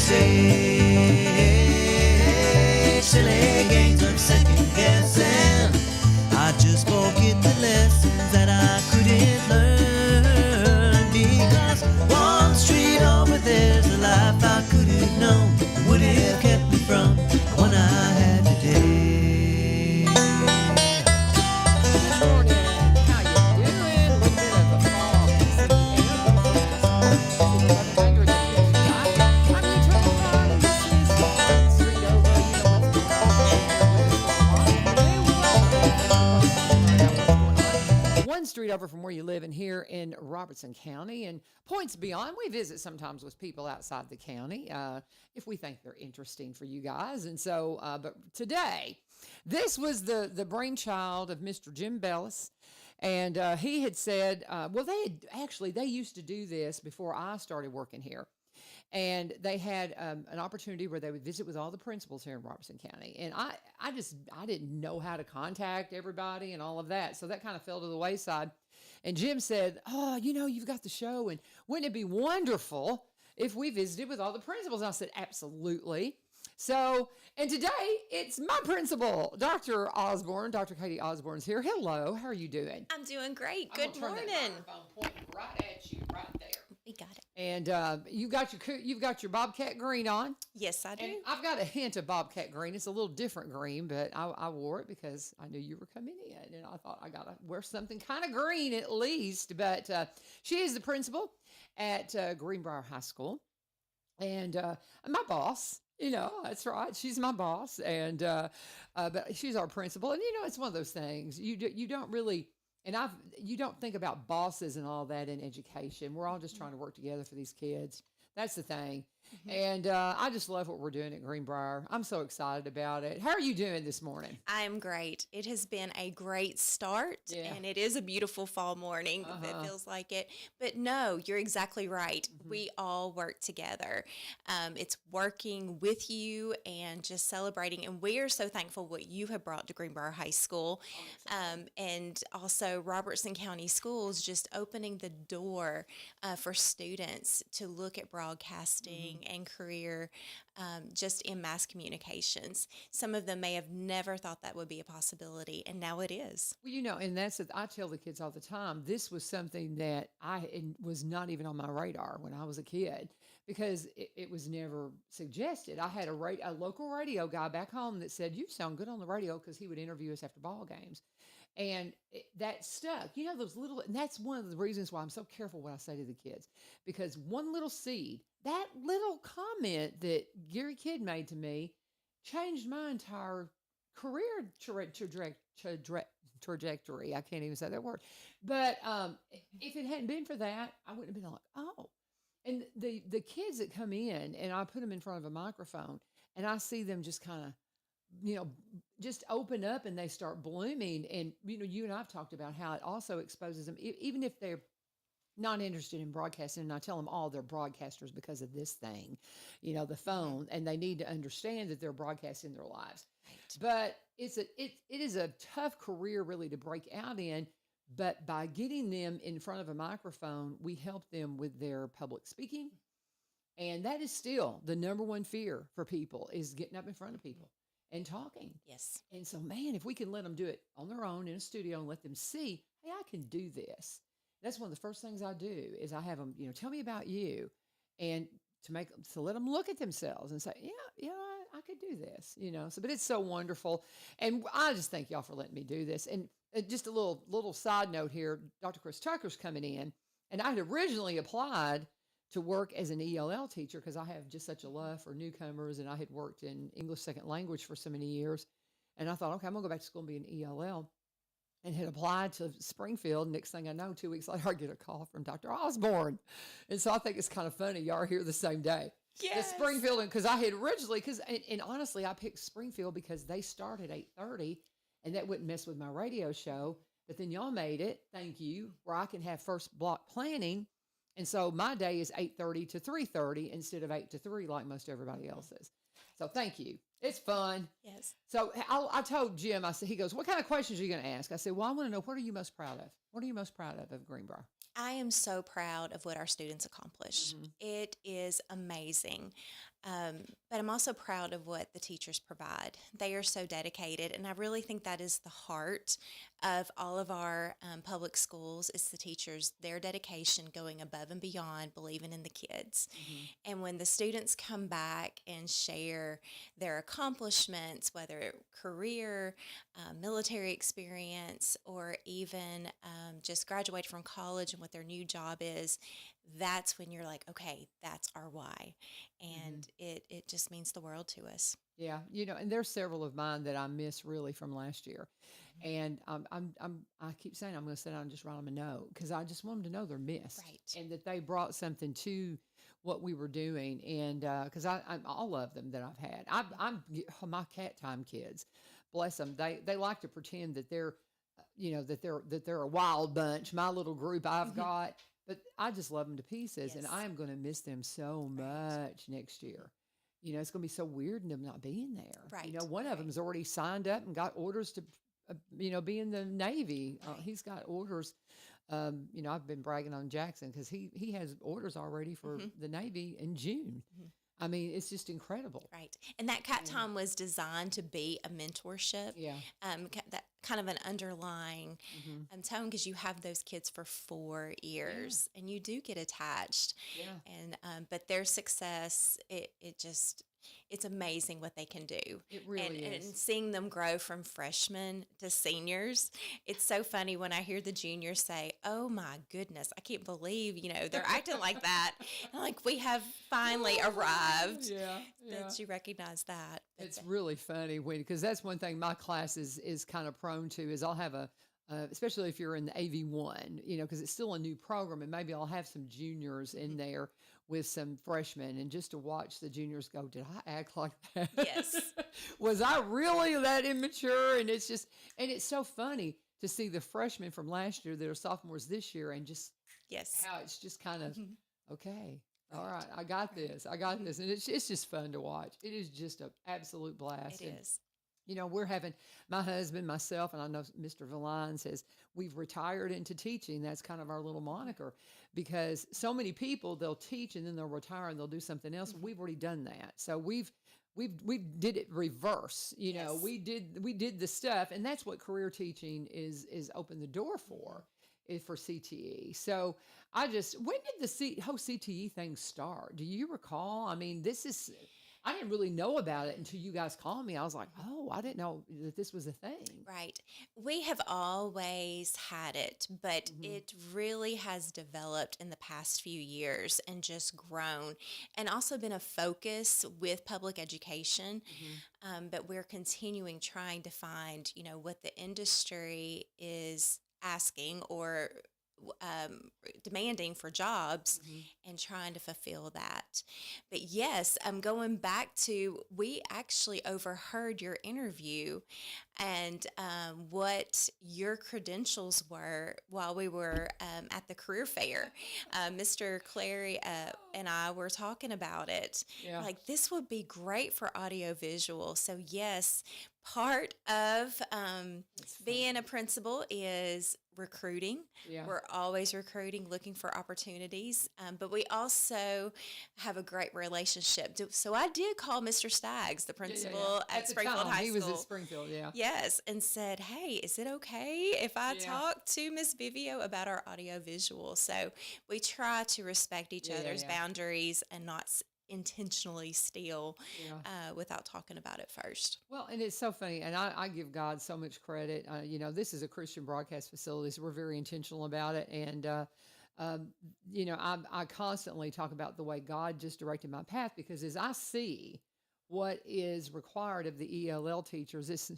say silly games of second guessing. I just forget the lessons that I couldn't learn, because one street over there's a life I could have known, would have kept me from the one I had today. Good morning. How you doing? A little bit of a fog in the air. It's 1100 in this guy. I'm your tour guide, and this is One Street Over. You know what's going on. One street over from where you live, and here in Robertson County and points beyond. We visit sometimes with people outside the county if we think they're interesting for you guys. And so, but today, this was the brainchild of Mr. Jim Bellis. And he had said, well, they used to do this before I started working here. And they had an opportunity where they would visit with all the principals here in Robertson County. And I didn't know how to contact everybody and all of that. So that kind of fell to the wayside. And Jim said, oh, you've got the show. And wouldn't it be wonderful if we visited with all the principals? And I said, absolutely. So, and today it's my principal, Dr. Osborne. Dr. Katie Osborne's here. Hello. How are you doing? I'm doing great. I'm Good gonna turn morning. that microphone pointing right at you, right there. We got it. And you've got your Bobcat green on. Yes, I do. And I've got a hint of Bobcat green. It's a little different green, but I wore it because I knew you were coming in, and I thought I gotta wear something kind of green at least. But she is the principal at Greenbrier High School, and my boss. That's right. She's my boss, and but she's our principal. And it's one of those things you don't really. And you don't think about bosses and all that in education. We're all just trying to work together for these kids. That's the thing. Mm-hmm. And I just love what we're doing at Greenbrier. I'm so excited about it. How are you doing this morning? I am great. It has been a great start, and it is a beautiful fall morning. It feels like it. But no, you're exactly right. Mm-hmm. We all work together. It's working with you and just celebrating. And we are so thankful what you have brought to Greenbrier High School. And also Robertson County Schools just opening the door for students to look at broadcasting and career just in mass communications. Some of them may have never thought that would be a possibility, and now it is. Well, and I tell the kids all the time, this was something that was not even on my radar when I was a kid, because it was never suggested. I had a local radio guy back home that said, you sound good on the radio, because he would interview us after ball games. And that stuck, those little, and that's one of the reasons why I'm so careful what I say to the kids, because one little seed, that little comment that Gary Kidd made to me changed my entire career trajectory. I can't even say that word. But if it hadn't been for that, I wouldn't have been like, oh. And the kids that come in, and I put them in front of a microphone, and I see them just kind of, just open up, and they start blooming. And, you and I've talked about how it also exposes them, even if they're not interested in broadcasting. And I tell them all they're broadcasters because of this thing, the phone, and they need to understand that they're broadcasting their lives. Right. But it is a tough career really to break out in. But by getting them in front of a microphone, we help them with their public speaking. And that is still the number one fear for people, is getting up in front of people and talking. Yes. And so, man, if we can let them do it on their own in a studio and let them see, hey, I can do this. That's one of the first things I do, is I have them, tell me about you, and to let them look at themselves and say, I could do this, So, but it's so wonderful. And I just thank y'all for letting me do this. And just a little side note here, Dr. Chris Tucker's coming in, and I had originally applied to work as an ELL teacher because I have just such a love for newcomers, and I had worked in English second language for so many years. And I thought, okay, I'm going to go back to school and be an ELL, and had applied to Springfield. Next thing I know, 2 weeks later, I get a call from Dr. Osborne. And so I think it's kind of funny. Y'all are here the same day. Yes. The Springfield, because I had originally, and honestly, I picked Springfield because they start at 8:30, and that wouldn't mess with my radio show. But then y'all made it, thank you, where I can have first block planning. And so my day is 8:30 to 3:30 instead of 8 to 3 like most everybody else's. So thank you. It's fun. Yes. So I told Jim, I said, he goes, what kind of questions are you going to ask? I said, well, I want to know, what are you most proud of? What are you most proud of Greenbrier? I am so proud of what our students accomplish. Mm-hmm. It is amazing. But I'm also proud of what the teachers provide. They are so dedicated, and I really think that is the heart of all of our public schools. It's the teachers, their dedication, going above and beyond, believing in the kids. And when the students come back and share their accomplishments, whether career, military experience, or even just graduated from college and what their new job is, that's when you're like, okay, that's our why. And it just means the world to us. Yeah, and there's several of mine that I miss really from last year, and I keep saying I'm going to sit down and just write them a note because I just want them to know they're missed, Right. and that they brought something to what we were doing, and because I all of them that I've had, my cat time kids, bless them, they like to pretend that they're, that they're a wild bunch. My little group I've got, but I just love them to pieces, and Yes. I am going to miss them so much next year. It's going to be so weird in them not being there. Right, One of right. them's already signed up and got orders to, be in the Navy. Right. He's got orders. I've been bragging on Jackson because he has orders already for the Navy in June. I mean, it's just incredible. Right. And that cat time was designed to be a mentorship. Yeah. That kind of an underlying tone, because you have those kids for 4 years and you do get attached. Yeah. And but their success, it's amazing what they can do. It really and, is. And seeing them grow from freshmen to seniors, it's so funny when I hear the juniors say, "Oh my goodness, I can't believe they're acting like that." And like, we have finally arrived. Yeah. That you recognize that. But It's really funny because that's one thing my class is kind of prone to is I'll have especially if you're in the AV1, because it's still a new program, and maybe I'll have some juniors in there with some freshmen, and just to watch the juniors go, did I act like that? Yes. Was I really that immature? And it's so funny to see the freshmen from last year that are sophomores this year, and just Yes. how it's just kind of, okay, all right, I got this. And it's just fun to watch. It is just an absolute blast. It And, is. we're having my husband, myself, and I know Mr. Villine says we've retired into teaching. That's kind of our little moniker, because so many people, they'll teach and then they'll retire and they'll do something else. We've already done that. So we did it reverse. Yes. We did the stuff, and that's what career teaching is open the door for. Is for CTE. So when did the whole CTE thing start? Do you recall? I mean, I didn't really know about it until you guys called me. I was like, oh, I didn't know that this was a thing. Right. We have always had it, but it really has developed in the past few years and just grown, and also been a focus with public education. But we're continuing trying to find, what the industry is asking or demanding for jobs, and trying to fulfill that. But yes, I'm going back to, we actually overheard your interview and what your credentials were while we were at the career fair. Mr. Clary and I were talking about it. Yeah. Like, this would be great for audiovisual. So yes, part of being a principal is recruiting. Yeah. We're always recruiting, looking for opportunities. But we also have a great relationship. So I did call Mr. Staggs, the principal at the Springfield time, High he School. was at Springfield, yeah. Yes, and said, hey, is it okay if I Yeah. talk to Miss Vivio about our audiovisual? So we try to respect each other's boundaries and not intentionally steal without talking about it first. Well, and it's so funny, and I give God so much credit. This is a Christian broadcast facility, so we're very intentional about it. And, I constantly talk about the way God just directed my path, because as I see what is required of the ELL teachers, it's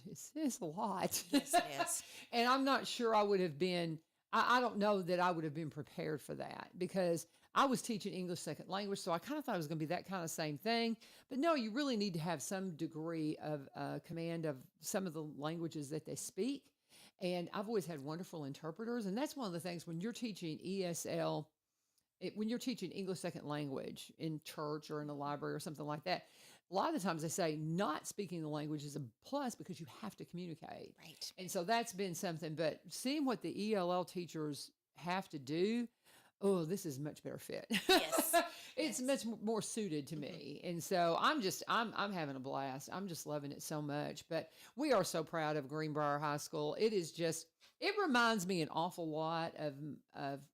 a lot. Yes, it is. And I'm not sure I would have been, I don't know that I would have been prepared for that, because I was teaching English second language, so I kind of thought it was going to be that kind of same thing. But no, you really need to have some degree of command of some of the languages that they speak. And I've always had wonderful interpreters. And that's one of the things when you're teaching ESL, when you're teaching English second language in church or in a library or something like that, a lot of the times they say not speaking the language is a plus because you have to communicate. Right. And so that's been something. But seeing what the ELL teachers have to do, oh, this is a much better fit. Yes. It's much more suited to me. And so I'm having a blast. I'm just loving it so much. But we are so proud of Greenbrier High School. It is just, it reminds me an awful lot of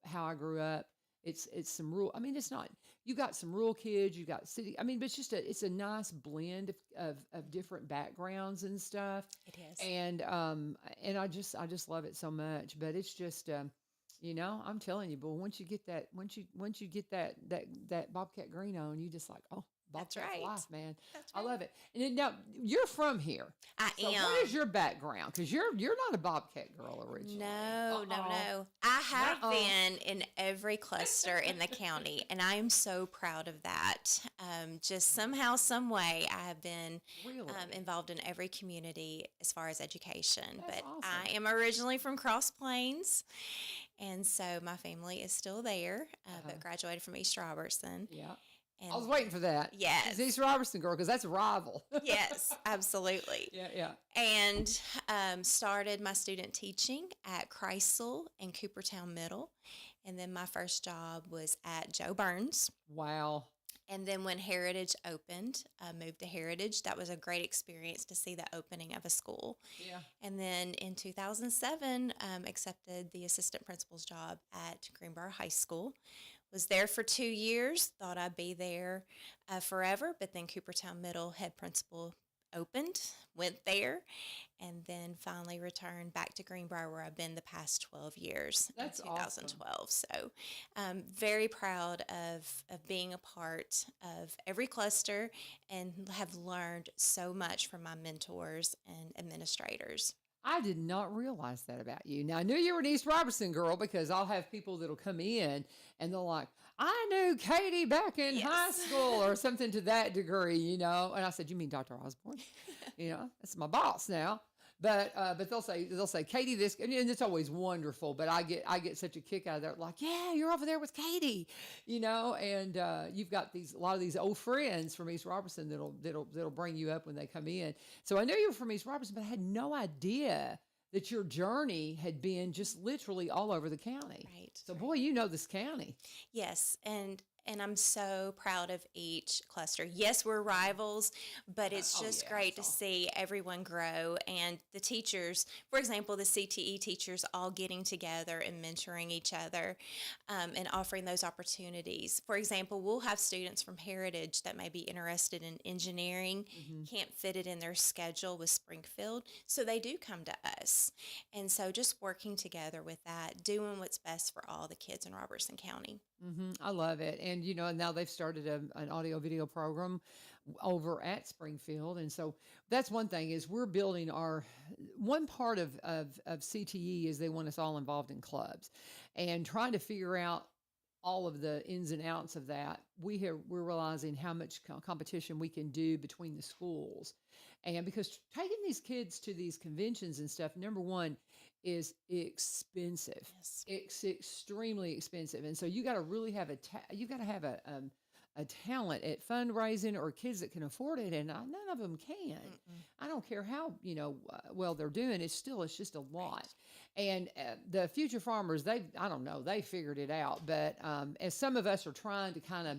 how I grew up. It's some rural, I mean, it's not, you got some rural kids, you got city, I mean, but it's a nice blend of different backgrounds and stuff. It is. And I just love it so much. But it's just, I'm telling you, but once you get that Bobcat green on, you just like, oh, That's Bobcat right. for life, man. That's I right. love it. And then, now you're from here. I So am. what is your background? Because you're not a Bobcat girl originally. No, no, Uh-uh. no. I have Nuh-uh. been in every cluster in the county, and I am so proud of that. Just somehow, some way, I have been Really? involved in every community as far as education. That's but awesome. I am originally from Cross Plains, and so my family is still there, but graduated from East Robertson. Yeah. And I was waiting for that. Yes. She's East Robertson girl, because that's a rival. yes, absolutely. Yeah. And started my student teaching at Kreisel and Coopertown Middle. And then my first job was at Joe Burns. Wow. And then when Heritage opened, I moved to Heritage. That was a great experience to see the opening of a school. Yeah. And then in 2007, accepted the assistant principal's job at Greenbrier High School. Was there for 2 years, thought I'd be there forever, but then Coopertown Middle head principal opened, went there, and then finally returned back to Greenbrier, where I've been the past 12 years. That's in 2012. So very proud of being a part of every cluster and have learned so much from my mentors and administrators. I did not realize that about you. Now, I knew you were an East Robertson girl, because I'll have people that'll come in and they'll like, I knew Katie back in high Yes. school, or something to that degree, And I said, you mean Dr. Osborne? That's my boss now. But they'll say Katie this, and it's always wonderful. But I get such a kick out of that, like, yeah, you're over there with Katie, and you've got a lot of these old friends from East Robertson that'll bring you up when they come in. So I knew you were from East Robertson, but I had no idea that your journey had been just literally all over the county. Right. So boy, you know this county. Yes, and I'm so proud of each cluster. Yes, we're rivals, but it's Oh, just yeah, great to it's all- see everyone grow, and the teachers, for example, the CTE teachers all getting together and mentoring each other, and offering those opportunities. For example, we'll have students from Heritage that may be interested in engineering, can't fit it in their schedule with Springfield, so they do come to us. And so just working together with that, doing what's best for all the kids in Robertson County. I love it. And, now they've started an audio video program over at Springfield. And so that's one thing, is we're building one part of CTE is they want us all involved in clubs, and trying to figure out all of the ins and outs of that. We're realizing how much competition we can do between the schools. And because taking these kids to these conventions and stuff, number one, is expensive. Yes. It's extremely expensive, and so you got to really have a talent at fundraising, or kids that can afford it, and none of them can. I don't care how well they're doing. It's just a lot. And the future farmers, I don't know, they figured it out. But as some of us are trying to kind of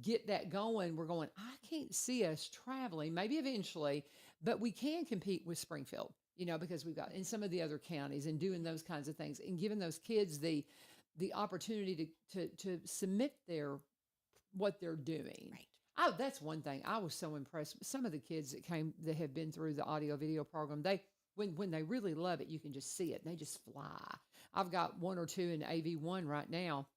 get that going, we're going, I can't see us traveling, maybe eventually, but we can compete with Springfield, because we've got in some of the other counties, and doing those kinds of things, and giving those kids the opportunity to submit what they're doing. Right. Oh, that's one thing. I was so impressed with some of the kids that have been through the audio video program. When they really love it, you can just see it, and they just fly. I've got one or two in AV1 right now.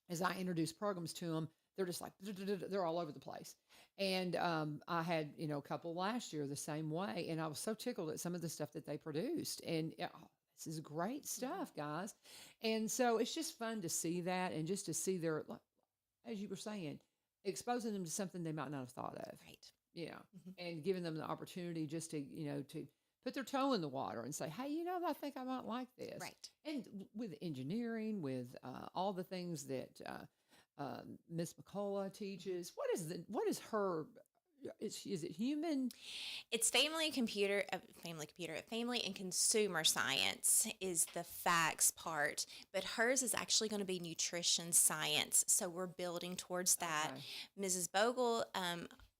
As I introduce programs to them, they're just like, they're all over the place. And I had, a couple last year the same way. And I was so tickled at some of the stuff that they produced. And this is great stuff, guys. And so it's just fun to see that, and just to see their, as you were saying, exposing them to something they might not have thought of. Right. And giving them the opportunity just to, to put their toe in the water and say, hey, I think I might like this. Right. And with engineering, with all the things that Miss McCullough teaches, what is her is it human? It's family and consumer science is the facts part, but hers is actually going to be nutrition science. So we're building towards that. Okay. Mrs. Bogle,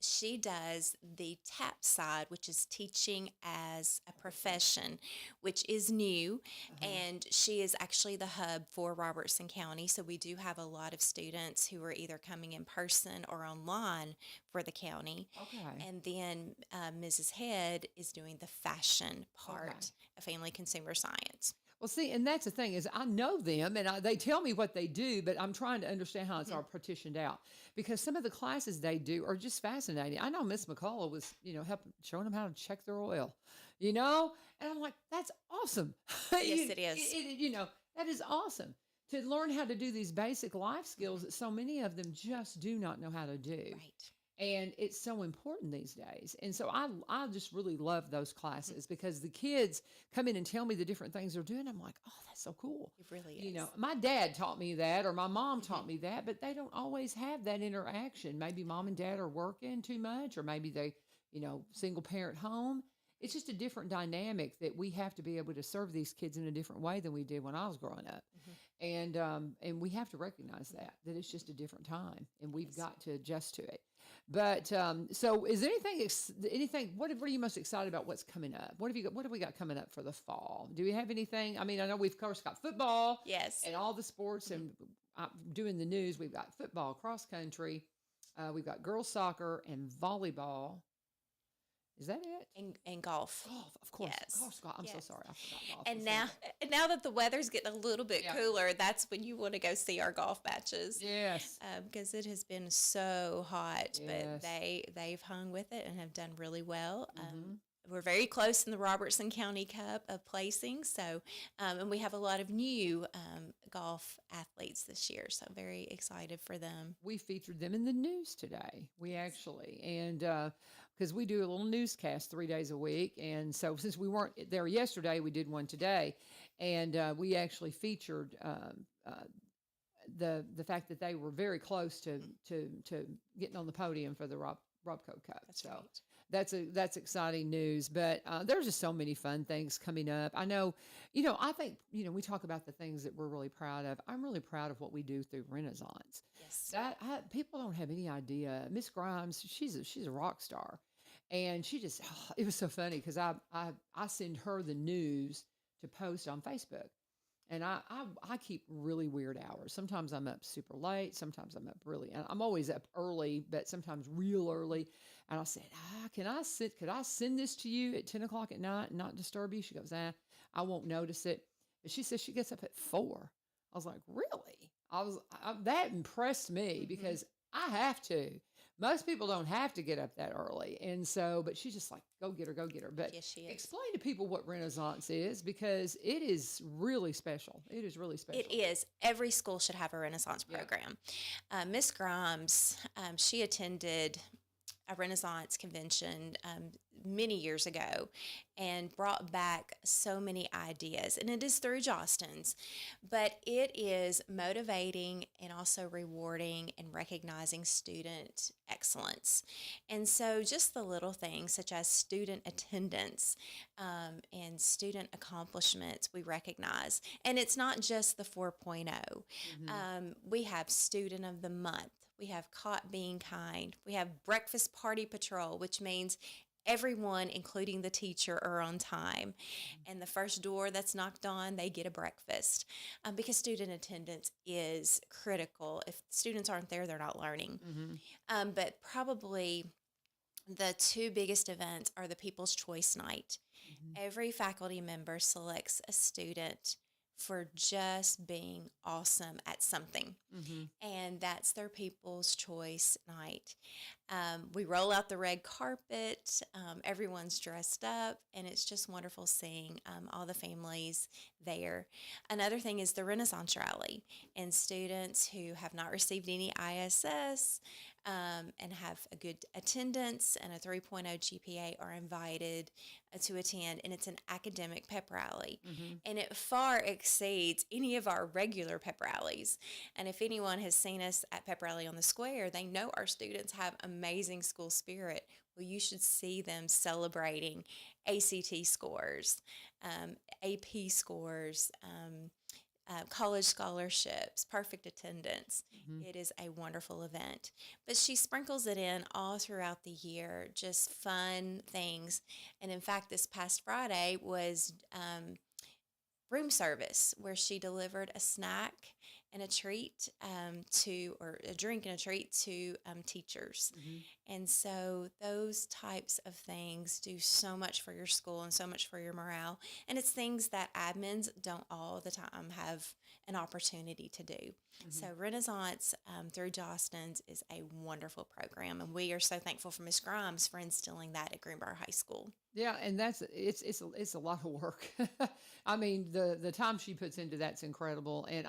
she does the TAP side, which is teaching as a profession, which is new. And she is actually the hub for Robertson County. So we do have a lot of students who are either coming in person or online for the county. Okay. And then Mrs. Head is doing the fashion part Okay. of family consumer science. Well, see, and that's the thing is I know them and they tell me what they do, but I'm trying to understand how it's all partitioned out because some of the classes they do are just fascinating. I know Miss McCullough was, showing them how to check their oil, and I'm like, that's awesome. Yes, it is. That is awesome to learn how to do these basic life skills that so many of them just do not know how to do. Right. And it's so important these days. And so I just really love those classes because the kids come in and tell me the different things they're doing. I'm like, oh, that's so cool. It really is. My dad taught me that or my mom taught me that, but they don't always have that interaction. Maybe mom and dad are working too much or maybe they, single parent home. It's just a different dynamic that we have to be able to serve these kids in a different way than we did when I was growing up. And we have to recognize that it's just a different time and we've got to adjust to it. But so is there anything what are you most excited about what's coming up? What have we got coming up for the fall? Do we have anything? I mean, I know we've of course got football Yes. and all the sports and doing the news. We've got football, cross country, we've got girls soccer and volleyball. Is that it? And golf. Golf, of course. Yes. Of course, golf. I'm so Yes. sorry. I forgot golf. And was now, in and now that the weather's getting a little bit Yeah. cooler, that's when you want to go see our golf matches. there. Yes. Because it has been so hot, Yes. but they've hung with it and have done really well. Mhm. We're very close in the Robertson County Cup of placing, so and we have a lot of new golf athletes this year, so I'm very excited for them. We featured them in the news today. We actually, and because we do a little newscast 3 days a week, and so since we weren't there yesterday, we did one today, and we actually featured the fact that they were very close to getting on the podium for the Robco Cup. That's so right. that's exciting news. But there's just so many fun things coming up. I know, I think we talk about the things that we're really proud of. I'm really proud of what we do through Renaissance. Yes. People don't have any idea. Miss Grimes, she's a rock star, and she just it was so funny because I send her the news to post on Facebook, and I keep really weird hours. Sometimes I'm up super late. Sometimes I'm up and I'm always up early, but sometimes real early. And I said, could I send this to you at 10 o'clock at night and not disturb you? She goes, I won't notice it. But she says she gets up at 4. I was like, really? That impressed me because I have to. Most people don't have to get up that early. And so, but she's just like, go get her, go get her. But Yes, she is. explain to people what Renaissance is because it is really special. It is really special. It is. Every school should have a Renaissance Yeah. program. Miss Grimes, she attended a Renaissance convention many years ago and brought back so many ideas. And it is through Jostens, but it is motivating and also rewarding and recognizing student excellence. And so just the little things such as student attendance and student accomplishments we recognize. And it's not just the 4.0. We have Student of the Month. We have Caught Being Kind. We have Breakfast Party Patrol, which means everyone, including the teacher, are on time. And the first door that's knocked on, they get a breakfast because student attendance is critical. If students aren't there, they're not learning. But probably the two biggest events are the People's Choice Night. Every faculty member selects a student for just being awesome at something. And that's their People's Choice Night. We roll out the red carpet. Everyone's dressed up, and it's just wonderful seeing all the families there. Another thing is the Renaissance Rally, and students who have not received any ISS and have a good attendance and a 3.0 GPA are invited to attend, and it's an academic pep rally. And it far exceeds any of our regular pep rallies. And if anyone has seen us at Pep Rally on the Square, they know our students have amazing school spirit. Well, you should see them celebrating ACT scores, AP scores, college scholarships, perfect attendance. Mhm. It is a wonderful event. But she sprinkles it in all throughout the year, just fun things. And in fact, this past Friday was room service where she delivered a snack and a treat or a drink and a treat to teachers. Mhm. And so those types of things do so much for your school and so much for your morale. And it's things that admins don't all the time have an opportunity to do. So Renaissance through Jostens is a wonderful program, and we are so thankful for Miss Grimes for instilling that at Greenbrier High School. Yeah, and it's a lot of work. I mean, the time she puts into that's incredible, and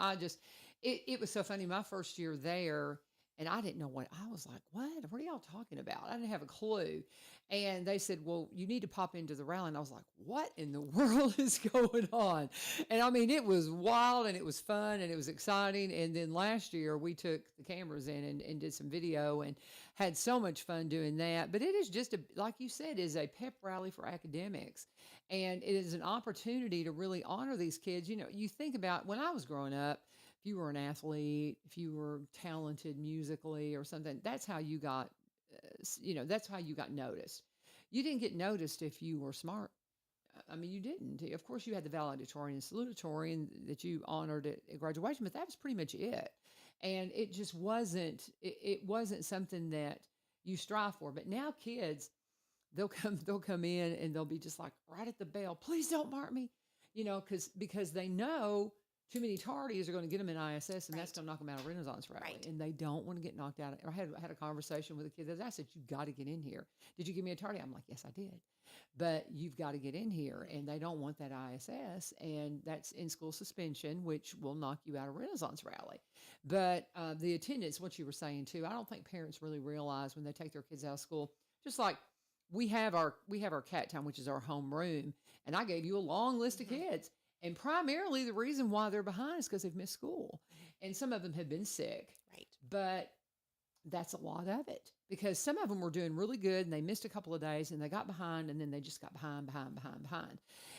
it was so funny. My first year there, and I didn't know what I was like. What are y'all talking about? I didn't have a clue. And they said, "Well, you need to pop into the rally." And I was like, "What in the world is going on?" And I mean, it was wild, and it was fun, and it was exciting. And then last year, we took the cameras in and did some video, and had so much fun doing that. But it is just like you said, is a pep rally for academics. And it is an opportunity to really honor these kids. You know, you think about when I was growing up, if you were an athlete, if you were talented musically or something, that's how you got, that's how you got noticed. You didn't get noticed if you were smart. I mean, you didn't. Of course, you had the valedictorian and salutatorian that you honored at graduation, but that was pretty much it. And it just wasn't. It wasn't something that you strive for. But now, kids, they'll come in and they'll be just like right at the bell. Please don't mark me, because they know too many tardies are going to get them in ISS, and that's Right. going to knock them out of Renaissance rally, Right. and they don't want to get knocked out. I had a conversation with a kid that I said, "You got to get in here. Did you give me a tardy?" I'm like, "Yes, I did." But you've got to get in here, and they don't want that ISS, and that's in school suspension, which will knock you out of Renaissance rally. But the attendance, what you were saying too, I don't think parents really realize when they take their kids out of school. Just like we have our cat time, which is our home room, and I gave you a long list of Mhm. kids, and primarily the reason why they're behind is because they've missed school, and some of them have been sick, Right. but that's a lot of it because some of them were doing really good and they missed a couple of days and they got behind and then they just got behind.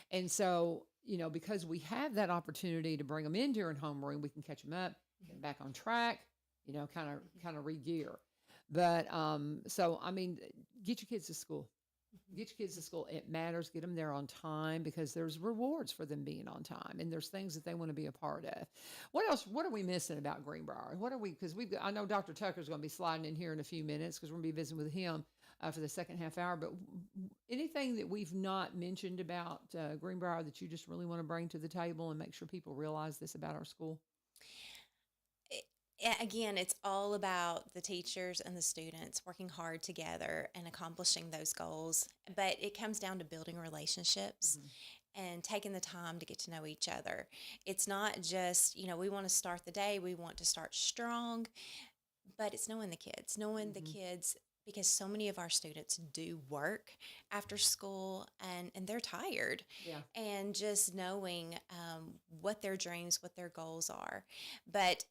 And so, because we have that opportunity to bring them in during homeroom, we can catch them up, get them back on track, kind of re-gear. But so I mean, get your kids to school. Get your kids to school. It matters. Get them there on time because there's rewards for them being on time, and there's things that they want to be a part of. What else? What are we missing about Greenbrier? What are we? Because I know Dr. Tucker's going to be sliding in here in a few minutes because we're going to be visiting with him for the second half hour. But anything that we've not mentioned about Greenbrier that you just really want to bring to the table and make sure people realize this about our school? Again, it's all about the teachers and the students working hard together and accomplishing those goals. But it comes down to building relationships and taking the time to get to know each other. It's not just, we want to start the day, we want to start strong, but it's knowing the Mm-hmm. kids, because so many of our students do work after school and they're tired. Yeah. And just knowing what their dreams, what their goals are. But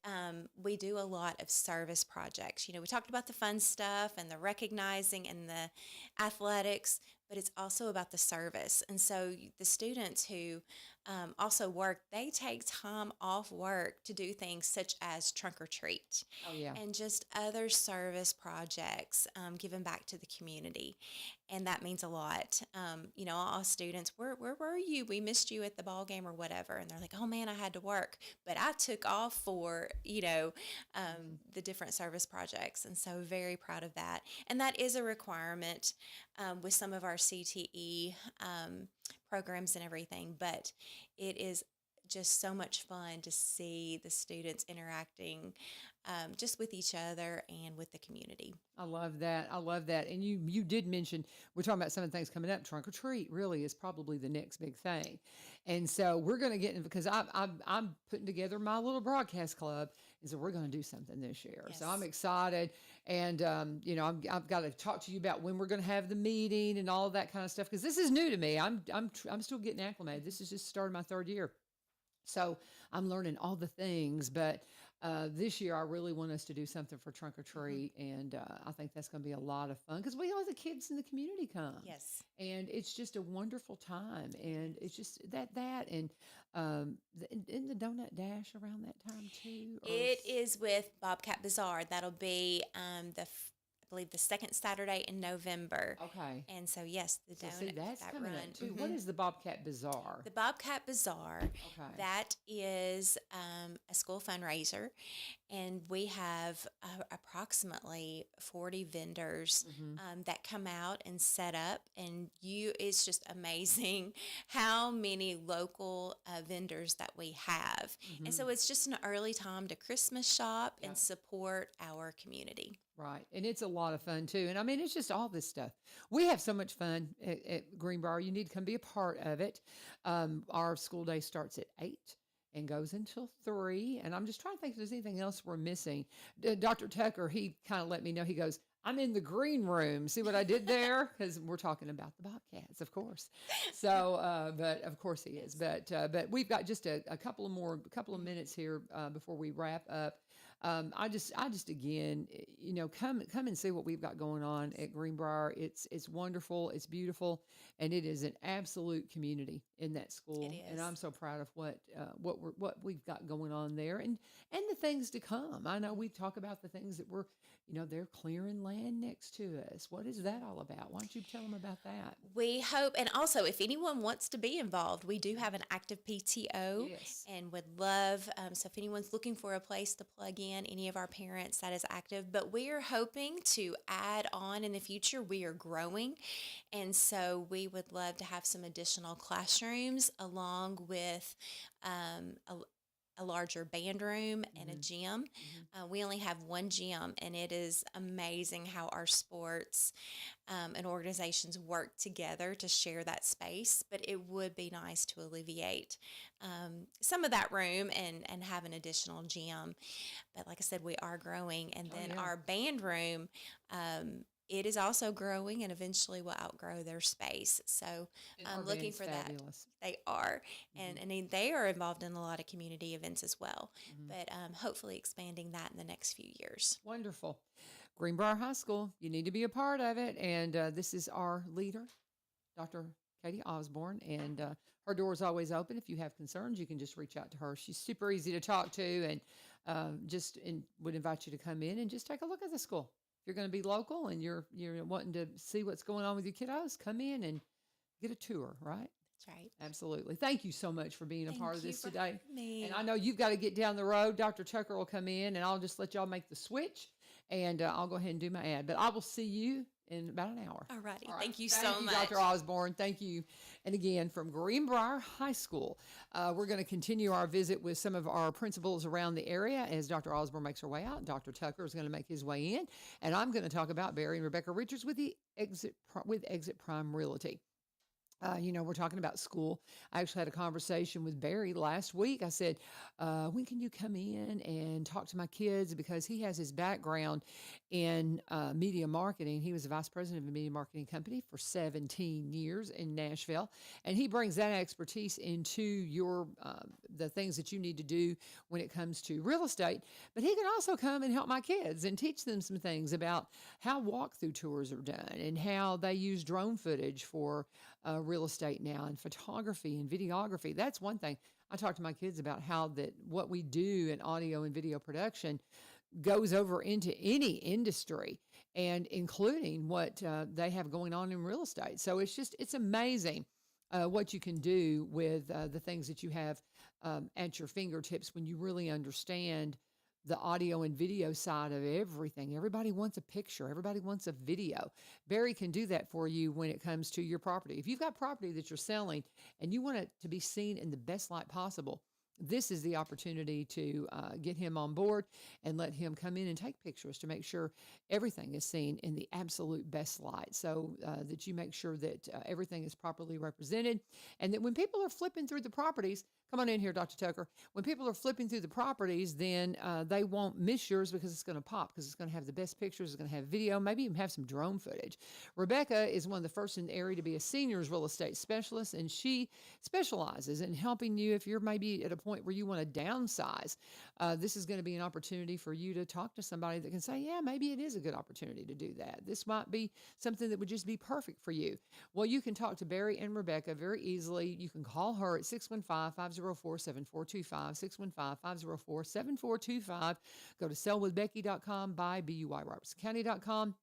we do a lot of service projects. We talked about the fun stuff and the recognizing and the athletics, but it's also about the service. And so the students who also work, they take time off work to do things such as trunk or treat Oh yeah. and just other service projects, giving back to the community. And that means a lot. All students, where were you? We missed you at the ball game or whatever. And they're like, oh man, I had to work, but I took off for, the different service projects. And so very proud of that. And that is a requirement with some of our CTE programs and everything, but it is just so much fun to see the students interacting just with each other and with the community. I love that. I love that. And you did mention we're talking about some of the things coming up. Trunk or treat really is probably the next big thing, and so we're going to get in because I'm putting together my little broadcast club, and so we're going to do something this year. So I'm Yes. excited, and I've got to talk to you about when we're going to have the meeting and all of that kind of stuff because this is new to me. I'm still getting acclimated. This is just starting my third year. So I'm learning all the things, but This year, I really want us to do something for Trunk or Treat, and I think that's going to be a lot of fun because we all the kids in the community come. Yes. And it's just a wonderful time, and it's just that and in the Donut Dash around that time too. It is with Bobcat Bazaar. That'll be I believe the second Saturday in November. Okay. And so yes, the So donut see, that's that coming run. up too. What is the Bobcat Bazaar? The Bobcat Bazaar. Okay. That is a school fundraiser, and we have approximately 40 vendors that come out and set up. And it's just amazing how many local vendors that we have. And so it's just an early time to Christmas shop and support our community. Right. And it's a lot of fun too. And I mean, it's just all this stuff. We have so much fun at Greenbrier. You need to come be a part of it. Our school day starts at 8 and goes until 3. And I'm just trying to think if there's anything else we're missing. Dr. Tucker, he kind of let me know. He goes, I'm in the green room. See what I did there? Because we're talking about the Bobcats, of course. So, but of course he is. But we've got just a couple of minutes here before we wrap up. I just again, come and see what we've got going on at Greenbrier. It's wonderful, it's beautiful, and it is an absolute community in that school. It is. And I'm so proud of what we've got going on there, and the things to come. I know we talk about the things that they're clearing land next to us. What is that all about? Why don't you tell them about that? We hope, and also if anyone wants to be involved, we do have an active PTO. Yes. And would love, so if anyone's looking for a place to plug in, any of our parents that is active, but we are hoping to add on in the future. We are growing, and so we would love to have some additional classrooms along with a larger band room and a gym. We only have one gym, and it is amazing how our sports and organizations work together to share that space. But it would be nice to alleviate some of that room and have an additional gym. But like I said, we are growing. And then our band room, it is also growing and eventually will outgrow their space. So I'm looking for fabulous. that. They are. And they are involved in a lot of community events as well. But hopefully expanding that in the next few years. Wonderful. Greenbrier High School, you need to be a part of it. And this is our leader, Dr. Katie Osborne. And her door is always open. If you have concerns, you can just reach out to her. She's super easy to talk to, and would invite you to come in and just take a look at the school. If you're going to be local and you're wanting to see what's going on with your kiddos, come in and get a tour, right? That's right. Absolutely. Thank you so much for being a part of this today. Me. And I know you've got to get down the road. Dr. Tucker will come in, and I'll just let y'all make the switch, and I'll go ahead and do my ad. But I will see you in about an hour. All righty. All right. Thank you so much. Dr. Osborne. Thank you. And again, from Greenbrier High School, we're going to continue our visit with some of our principals around the area as Dr. Osborne makes her way out. Dr. Tucker is going to make his way in, and I'm going to talk about Barry and Rebecca Richards with Exit Prime Realty. We're talking about school. I actually had a conversation with Barry last week. I said, when can you come in and talk to my kids? Because he has his background in media marketing. He was the vice president of a media marketing company for 17 years in Nashville. And he brings that expertise into the things that you need to do when it comes to real estate. But he can also come and help my kids and teach them some things about how walkthrough tours are done and how they use drone footage for real estate now, and photography and videography. That's one thing. I talk to my kids about how what we do in audio and video production goes over into any industry, and including what they have going on in real estate. So it's amazing what you can do with the things that you have at your fingertips when you really understand the audio and video side of everything. Everybody wants a picture. Everybody wants a video. Barry can do that for you when it comes to your property. If you've got property that you're selling and you want it to be seen in the best light possible, this is the opportunity to get him on board and let him come in and take pictures to make sure everything is seen in the absolute best light, so that you make sure that everything is properly represented, and that when people are flipping through the properties, Come on in here, Dr. Tucker. When people are flipping through the properties, then they won't miss yours because it's going to pop, because it's going to have the best pictures, it's going to have video, maybe even have some drone footage. Rebecca is one of the first in the area to be a seniors real estate specialist, and she specializes in helping you if you're maybe at a point where you want to downsize. This is going to be an opportunity for you to talk to somebody that can say, yeah, maybe it is a good opportunity to do that. This might be something that would just be perfect for you. Well, you can talk to Barry and Rebecca very easily. You can call her at 615-504-7425, 615-504-7425. Go to sellwithbecky.com, buy, B-U-Y, robertsoncounty.com.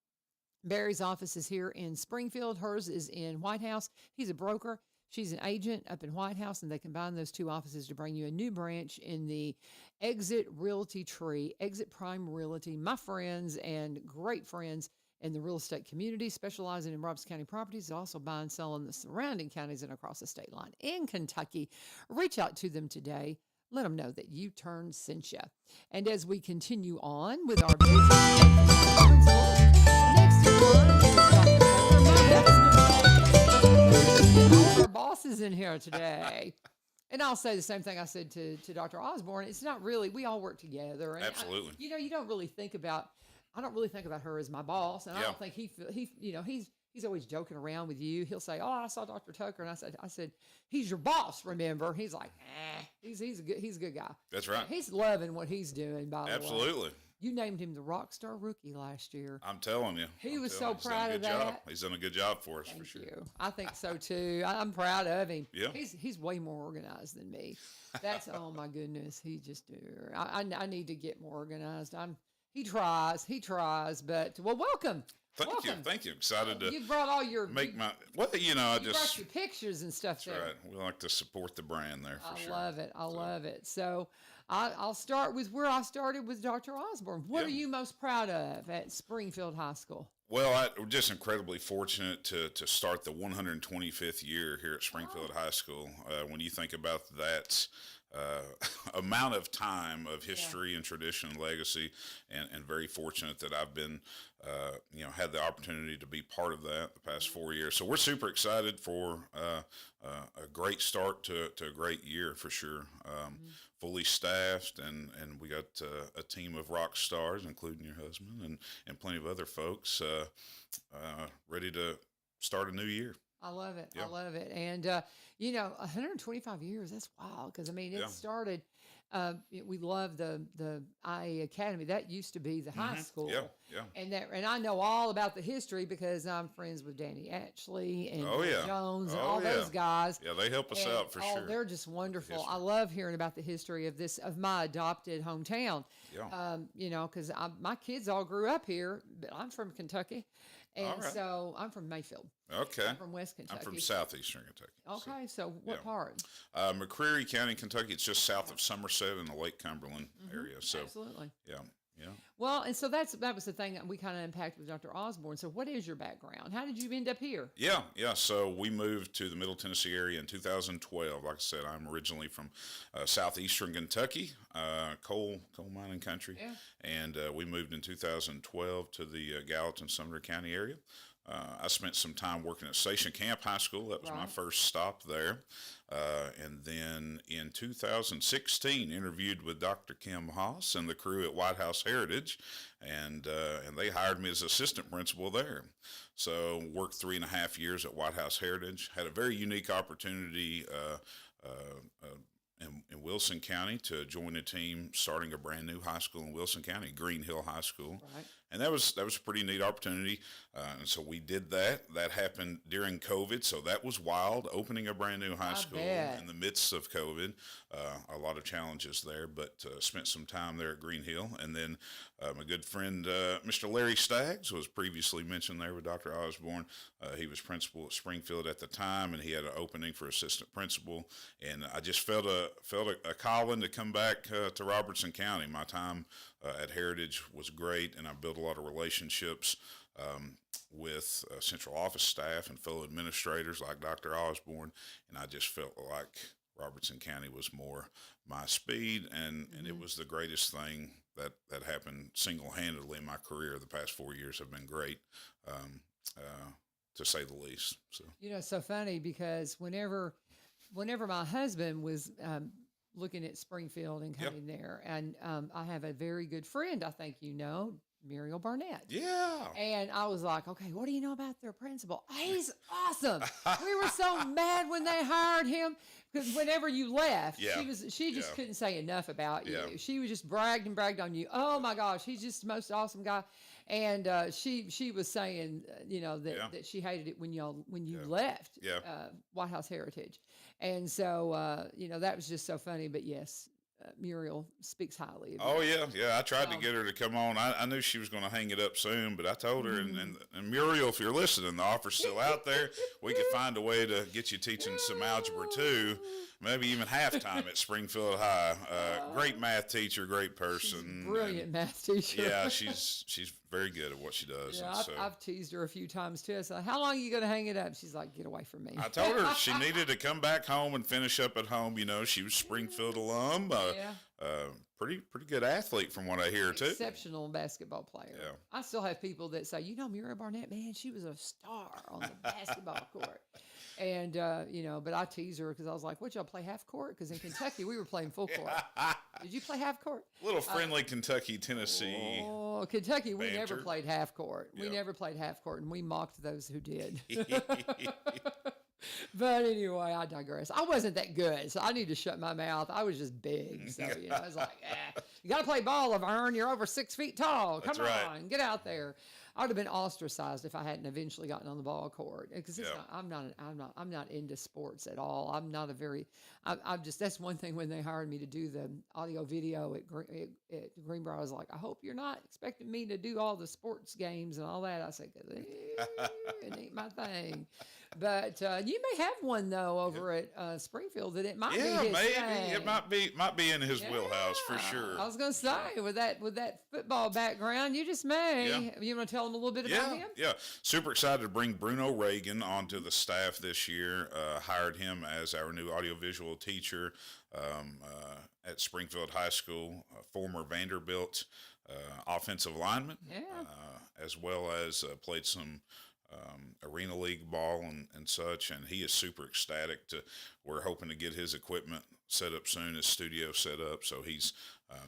Barry's office is here in Springfield. Hers is in White House. He's a broker. She's an agent up in White House, and they combine those two offices to bring you a new branch in the Exit Realty tree, Exit Prime Realty. My friends and great friends in the real estate community, specializing in Robertson County properties, also buy and sell in the surrounding counties and across the state line in Kentucky. Reach out to them today. Let them know that U-Turn sent you. And as we continue on with our business principles, next in line is Dr. Tucker, my husband. All of our bosses in here today. And I'll say the same thing I said to Dr. Osborne. It's not really, we all work together. And Absolutely. you don't really think about, I don't really think about her as my boss. And I don't think he's always joking around with you. He'll say, "Oh, I saw Dr. Tucker," and I said, "He's your boss, remember?" He's like, he's a good guy. That's right. He's loving what he's doing. By the way, Absolutely. You named him the Rockstar Rookie last year. I'm telling you. He was so proud of that. He's done a good job for us, Thank for sure. you. I think so too. I'm proud of him. Yeah. He's way more organized than me. That's oh my goodness. He just I need to get more organized. He tries, but well, welcome. Thank you. Excited to you brought all your make my brought your pictures and stuff. That's there. right. We like to support the brand there for sure. I love it. So I'll start with where I started with Dr. Osborne. What are you most proud of at Springfield High School? Well, we're just incredibly fortunate to start the 125th year here at Springfield High School. When you think about that amount of time of history and tradition and legacy, and very fortunate that I've been, had the opportunity to be part of that the past 4 years. So we're super excited for a great start to a great year for sure. Fully staffed, and we got a team of rock stars, including your husband and plenty of other folks, ready to start a new year. I love it. Yeah. I love it. And, 125 years, that's wild. Because, it started, we love the IA Academy. That used to be the high school. Yeah. And I know all about the history because I'm friends with Danny Ashley and Jones and all those guys. Yeah, they help us out for sure. They're just wonderful. I love hearing about the history of my adopted hometown. Yeah. Because my kids all grew up here, but I'm from Kentucky. And so I'm from Mayfield. Okay. I'm from West Kentucky. I'm from southeastern Kentucky. Okay, so what part? McCreary County, Kentucky. It's just south of Somerset in the Lake Cumberland area. So absolutely. Yeah. Well, and so that was the thing that we kind of unpacked with Dr. Osborne. So what is your background? How did you end up here? Yeah. So we moved to the Middle Tennessee area in 2012. Like I said, I'm originally from southeastern Kentucky, coal mining country. Yeah. And we moved in 2012 to the Gallatin, Sumner County area. I spent some time working at Station Camp High School. That was my first stop there. And then in 2016, interviewed with Dr. Kim Haas and the crew at White House Heritage, and they hired me as assistant principal there. So worked 3.5 years at White House Heritage. Had a very unique opportunity in Wilson County to join a team starting a brand new high school in Wilson County, Green Hill High School. Right. And that was a pretty neat opportunity. And so we did that. That happened during COVID. So that was wild, opening a brand new high school in the midst of COVID. A lot of challenges there, but spent some time there at Green Hill. And then my good friend, Mr. Larry Staggs, was previously mentioned there with Dr. Osborne. He was principal at Springfield at the time, and he had an opening for assistant principal. And I just felt a calling to come back to Robertson County. My time at Heritage was great, and I built a lot of relationships with central office staff and fellow administrators like Dr. Osborne, and I just felt like Robertson County was more my speed, and it was the greatest thing that happened single-handedly in my career. The past 4 years have been great, to say the least. So it's so funny because whenever my husband was looking at Springfield and coming there. And I have a very good friend, I think you know, Muriel Barnett. Yeah. And I was like, okay, what do you know about their principal? He's awesome. We were so mad when they hired him because whenever you left, she just couldn't say enough about you. She was just bragged on you. Oh my gosh, he's just the most awesome guy. And she was saying, that she hated it when you left White House Heritage. And so, that was just so funny. But yes, Muriel speaks highly of you. Yeah. I tried to get her to come on. I knew she was going to hang it up soon, but I told her, and Muriel, if you're listening, the offer's still out there. We could find a way to get you teaching some algebra too, maybe even halftime at Springfield High. Great math teacher, great person. Brilliant math teacher. Yeah, she's very good at what she does. Yeah, I've teased her a few times too. I said, how long are you going to hang it up? She's like, get away from me. I told her she needed to come back home and finish up at home. She was Springfield alum. Pretty good athlete from what I hear too. Exceptional basketball player. Yeah. I still have people that say, Muriel Barnett, man, she was a star on the basketball court. And, but I tease her because I was like, what, y'all play half court? Because in Kentucky, we were playing full court. Did you play half court? Little friendly Kentucky, Tennessee. Oh, Kentucky, we banter. never played half court. We never played half court, and we mocked those who did. But anyway, I digress. I wasn't that good, so I need to shut my mouth. I was just big. So, I was like, you got to play ball, LaVern. You're over 6 feet tall. Come on, get out there. I would have been ostracized if I hadn't eventually gotten on the ball court because I'm not into sports at all. I'm not a very. I'm just that's one thing when they hired me to do the audio video at Greenbrier. I was like, I hope you're not expecting me to do all the sports games and all that. I said, it ain't my thing. But you may have one though over at Springfield that it might be his maybe thing. It might be in his wheelhouse for sure. I was gonna say with that football background, you just may. Yeah. You want to tell them a little bit about him? Yeah. Super excited to bring Bruno Reagan onto the staff this year. Hired him as our new audiovisual teacher at Springfield High School, former Vanderbilt offensive lineman, as well as played some arena league ball and such, and he is super ecstatic. We're hoping to get his equipment set up soon, his studio set up, so he's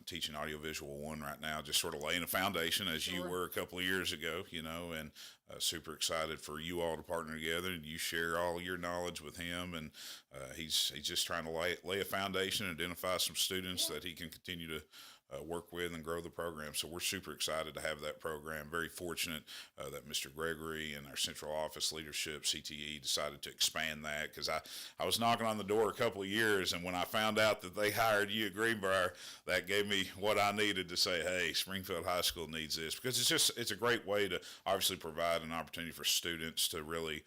teaching Audiovisual 1 right now, just sort of laying a foundation as you were a couple of years ago, and super excited for you all to partner together and you share all your knowledge with him, and he's just trying to lay a foundation, identify some students that he can continue to work with and grow the program. So we're super excited to have that program. Very fortunate that Mr. Gregory and our central office leadership, CTE, decided to expand that because I was knocking on the door a couple of years, and when I found out that they hired you at Greenbrier, that gave me what I needed to say, hey, Springfield High School needs this, because it's a great way to obviously provide an opportunity for students to really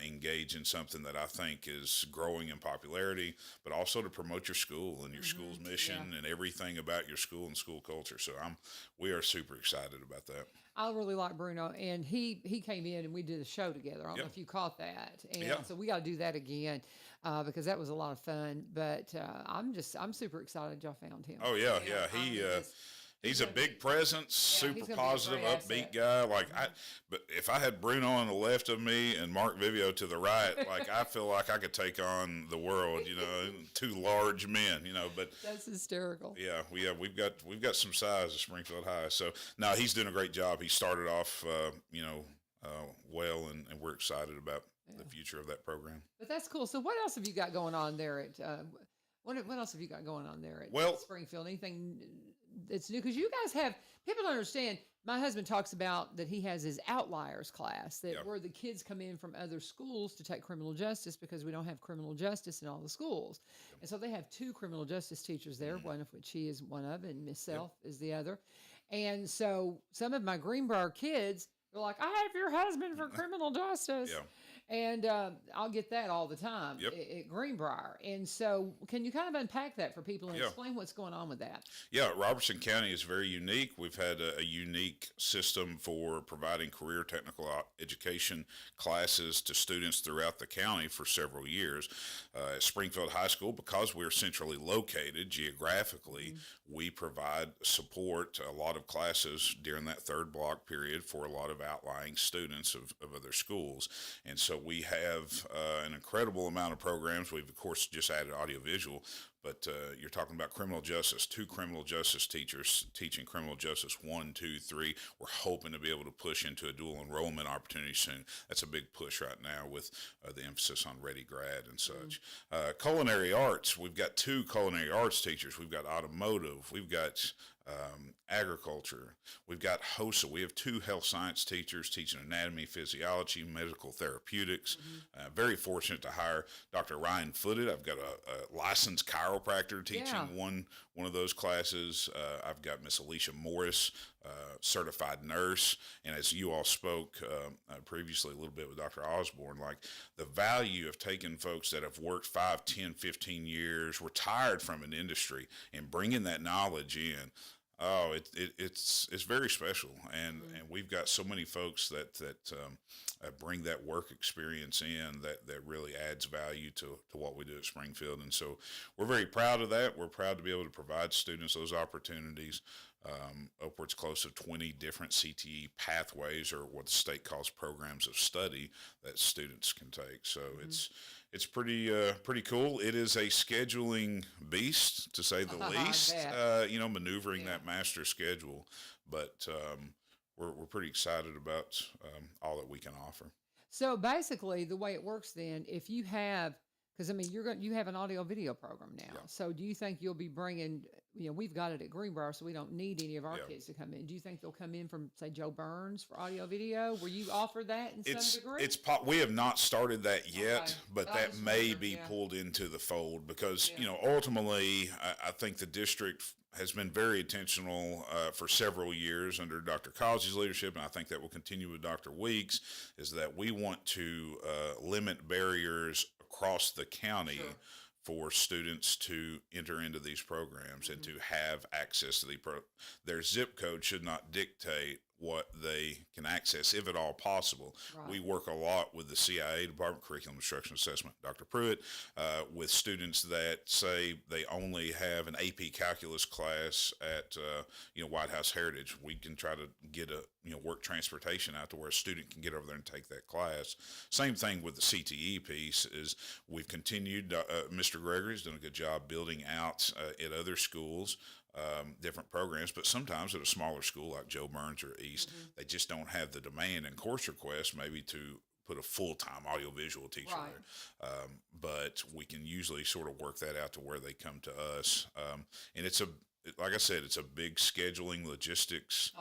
engage in something that I think is growing in popularity, but also to promote your school and your school's mission and everything about your school and school culture. So we are super excited about that. I really like Bruno, and he came in and we did a show together. I don't know if you caught that, and so we got to do that again because that was a lot of fun. But I'm super excited y'all found him. Oh yeah. He's a big presence, super positive, upbeat guy. But if I had Bruno on the left of me and Mark Vivio to the right, I feel like I could take on the world. Two large men. But that's hysterical. Yeah, we've got some size at Springfield High. So no, he's doing a great job. He started off, well, and we're excited about the future of that program. But that's cool. So what else have you got going on there at? What else have you got going on there at Springfield? Anything that's new? Because you guys have, people don't understand, my husband talks about that he has his outliers class, where the kids come in from other schools to take criminal justice because we don't have criminal justice in all the schools. And so they have 2 criminal justice teachers there, one of which he is one of, and Miss Self is the other. And so some of my Greenbrier kids are like, I have your husband for criminal justice. And I'll get that all the time at Greenbrier. And so can you kind of unpack that for people and explain what's going on with that? Yeah, Robertson County is very unique. We've had a unique system for providing career technical education classes to students throughout the county for several years. At Springfield High School, because we're centrally located geographically, we provide support, a lot of classes during that third block period for a lot of outlying students of other schools. And so we have an incredible amount of programs. We've, of course, just added audiovisual, But you're talking about criminal justice, 2 criminal justice teachers teaching criminal justice 1, 2, 3. We're hoping to be able to push into a dual enrollment opportunity soon. That's a big push right now with the emphasis on ready grad and such. Culinary arts, we've got 2 culinary arts teachers. We've got automotive. We've got agriculture. We've got HOSA. We have 2 health science teachers teaching anatomy, physiology, medical therapeutics. Very fortunate to hire Dr. Ryan Footed. I've got a licensed chiropractor teaching one of those classes. I've got Miss Alicia Morris, certified nurse. And as you all spoke previously a little bit with Dr. Osborne, like the value of taking folks that have worked 5, 10, 15 years, retired from an industry, and bringing that knowledge in. Oh, it's very special, and we've got so many folks that bring that work experience in that really adds value to what we do at Springfield, and so we're very proud of that. We're proud to be able to provide students those opportunities. Upwards close to 20 different CTE pathways, or what the state calls programs of study, that students can take. So it's pretty cool. It is a scheduling beast, to say the least. Maneuvering that master schedule, but we're pretty excited about all that we can offer. So basically, the way it works then, if you have, because I mean, you have an audio video program now. Yeah. So do you think you'll be bringing? We've got it at Greenbrier, so we don't need any of our kids to come in. Do you think they'll come in from, say, Joe Burns for audio video? Will you offer that in some degree? We have not started that yet, Okay. but that may be pulled into the fold because ultimately, I think the district has been very intentional for several years under Dr. Causey's leadership, and I think that will continue with Dr. Weeks, is that we want to limit barriers across the county for students to enter into these programs and to have access to their zip code should not dictate what they can access, if at all possible. Right. We work a lot with the CIA, Department of Curriculum Instruction Assessment, Dr. Pruitt, with students that say they only have an AP Calculus class at White House Heritage. We can try to get work transportation out to where a student can get over there and take that class. Same thing with the CTE piece is we've continued. Mr. Gregory's done a good job building out at other schools different programs, but sometimes at a smaller school like Joe Burns or East, they just don't have the demand and course requests maybe to put a full-time audiovisual teacher there. But we can usually sort of work that out to where they come to us. And like I said, it's a big scheduling logistics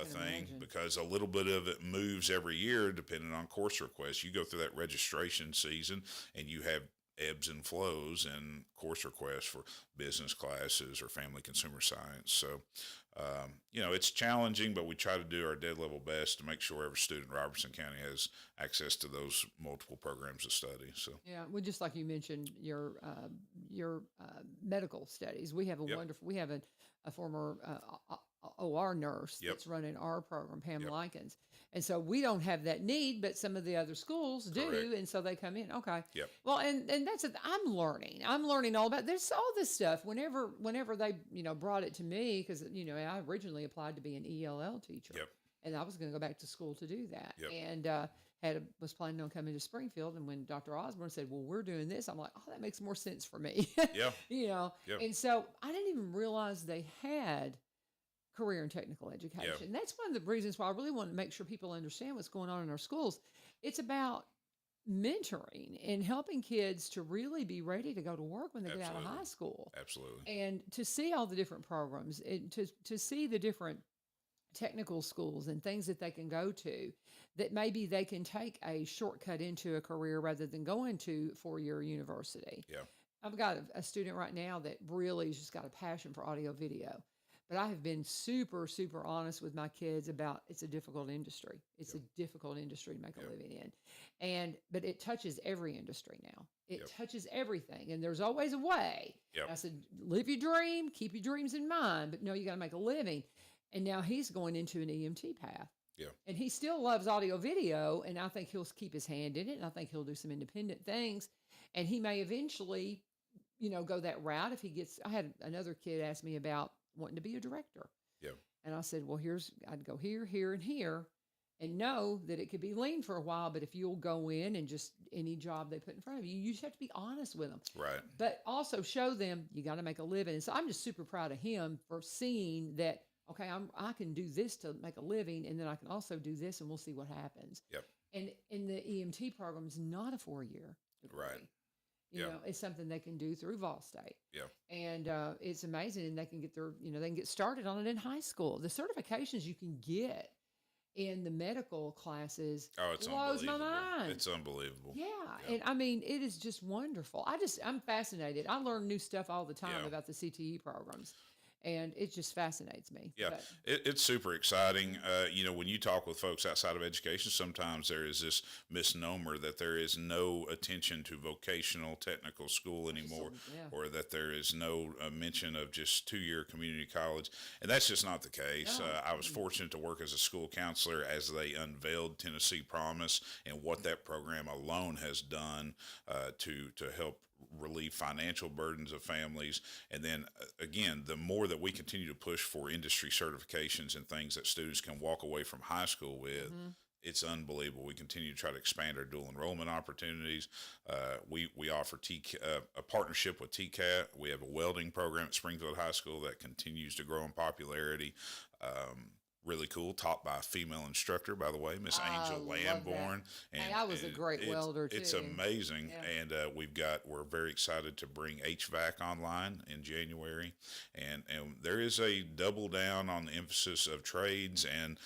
thing because a little bit of it moves every year depending on course requests. You go through that registration season and you have ebbs and flows and course requests for business classes or family consumer science. So, it's challenging, but we try to do our dead level best to make sure every student in Robertson County has access to those multiple programs of study. So, well, just like you mentioned, your medical studies, we have a former OR nurse that's running our program, Pam Likens. And so we don't have that need, but some of the other schools do. Correct. And so they come in. Okay. Yep. Well, and that's I'm learning all about, there's all this stuff whenever they, brought it to me, because, I originally applied to be an ELL teacher. Yep. And I was going to go back to school to do that. Yep. And was planning on coming to Springfield. And when Dr. Osborne said, well, we're doing this, I'm like, oh, that makes more sense for me. Yeah. Yep. And so I didn't even realize they had career and technical education. Yep. That's one of the reasons why I really want to make sure people understand what's going on in our schools. It's about mentoring and helping kids to really be ready to go to work when they get out of high school. Absolutely. And to see all the different programs and to see the different technical schools and things that they can go to that maybe they can take a shortcut into a career rather than going to four-year university. Yeah. I've got a student right now that really has just got a passion for audio video. But I have been super, super honest with my kids about it's a difficult industry. It's a difficult industry to make a living in. But it touches every industry now. It touches everything. And there's always a way. Yep. I said, live your dream, keep your dreams in mind, but no, you got to make a living. And now he's going into an EMT path. Yeah. And he still loves audio video, and I think he'll keep his hand in it, and I think he'll do some independent things. And he may eventually, go that route if he gets. I had another kid ask me about wanting to be a director. Yeah. And I said, well, I'd go here, here, and here. and know that it could be lean for a while, but if you'll go in and just any job they put in front of you, you just have to be honest with them. Right. But also show them you got to make a living. And so I'm just super proud of him for seeing that, okay, I can do this to make a living, and then I can also do this, and we'll see what happens. Yep. And in the EMT program is not a 4-year degree. Right. You know, it's something they can do through Vol State. Yeah. And it's amazing. And they can get they can get started on it in high school. The certifications you can get in the medical classes It's blows my unbelievable. mind. It's unbelievable. Yeah. And I mean, it is just wonderful. I'm fascinated. I learn new stuff all the time about the CTE programs. And it just fascinates me. Yeah, But, it's super exciting. You know, when you talk with folks outside of education, sometimes there is this misnomer that there is no attention to vocational technical school anymore, or that there is no mention of just 2-year community college. And that's just not the case. No. I was fortunate to work as a school counselor as they unveiled Tennessee Promise and what that program alone has done to help relieve financial burdens of families. And then again, the more that we continue to push for industry certifications and things that students can walk away from high school with, it's unbelievable. We continue to try to expand our dual enrollment opportunities. We offer a partnership with TCAT. We have a welding program at Springfield High School that continues to grow in popularity. Really cool, taught by a female instructor, by the way, Miss Angel Lamborn. And I was a great welder too. It's amazing, and we're very excited to bring HVAC online in January, and there is a double down on the emphasis of trades and